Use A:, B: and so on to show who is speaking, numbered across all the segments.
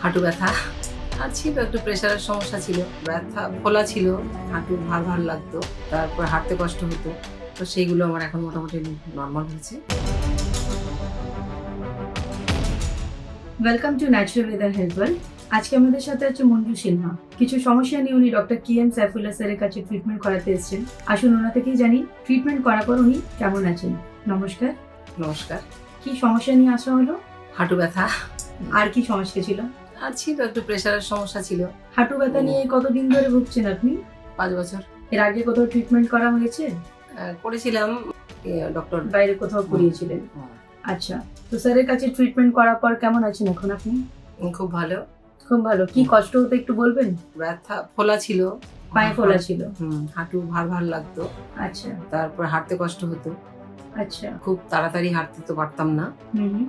A: হাঁটু ব্যথা আর ছিল, একটু প্রেশারের সমস্যা ছিল, ব্যথা ফোলা ছিল, হাঁটু ভার ভার লাগতো, তারপর হাঁটতে কষ্ট হতো। তো সেইগুলো আমার এখন মোটামুটি নর্মাল হয়েছে।
B: Welcome to natural weather health world. আজকে আমাদের সাথে আছে মঞ্জু সিনহা। কিছু সমস্যা নিয়ে উনি ডক্টর KM সাইফুল্লাহ স্যারের কাছে ট্রিটমেন্ট করাতে এসেছেন। আসুন ওনা থেকেই জানি ট্রিটমেন্ট করার পর উনি কেমন আছেন। নমস্কার।
A: নমস্কার।
B: কি সমস্যা নিয়ে আসা হলো?
A: হাঁটু ব্যথা
B: আর কি সমস্যা ছিল?
A: আর ছিল, একটু প্রেশারের সমস্যা ছিল।
B: হাঁটু ব্যথা নিয়ে কতদিন ধরে ভুগছেন আপনি?
A: 5 বছর
B: এর আগে কোথাও ট্রিটমেন্ট করা হয়েছে?
A: করেছিলাম, ডক্টর
B: বাইরে কোথাও করিয়েছিলেন? আচ্ছা, তো স্যারের কাছে ট্রিটমেন্ট করার পর কেমন আছেন এখন আপনি?
A: খুব ভালো।
B: খুব ভালো। কি কষ্ট হতো একটু বলবেন?
A: ব্যথা ফোলা ছিল,
B: পায়ে ফোলা ছিল?
A: হাঁটু ভার ভার লাগতো,
B: আচ্ছা
A: তারপর হাঁটতে কষ্ট হতো,
B: আচ্ছা।
A: খুব তাড়াতাড়ি হাঁটতে তো পারতাম না।
B: হুম,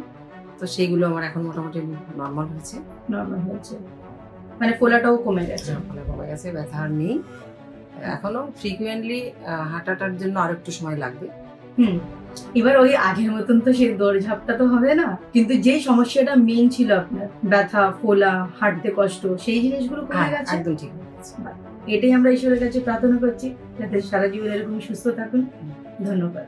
A: তো সেইগুলো আমার এখন মোটামুটি নর্মাল হয়েছে।
B: নরমাল হয়েছে, মানে ফোলাটাও কমে গেছে।
A: ফলে কমে গেছে, ব্যথা আর নেই। এখনো ফ্রিকুয়েন্টলি হাঁটাটার জন্য আর একটু সময় লাগবে।
B: এবার ওই আগের মতন তো সেই দৌড়ঝাঁপটা তো হবে না, কিন্তু যে সমস্যাটা মেইন ছিল আপনার ব্যথা ফোলা হাঁটতে কষ্ট, সেই জিনিসগুলো কমে গেছে।
A: একদম ঠিক আছে।
B: এটাই আমরা ঈশ্বরের কাছে প্রার্থনা করছি যাতে সারা জীবন এরকম সুস্থ থাকুন। ধন্যবাদ।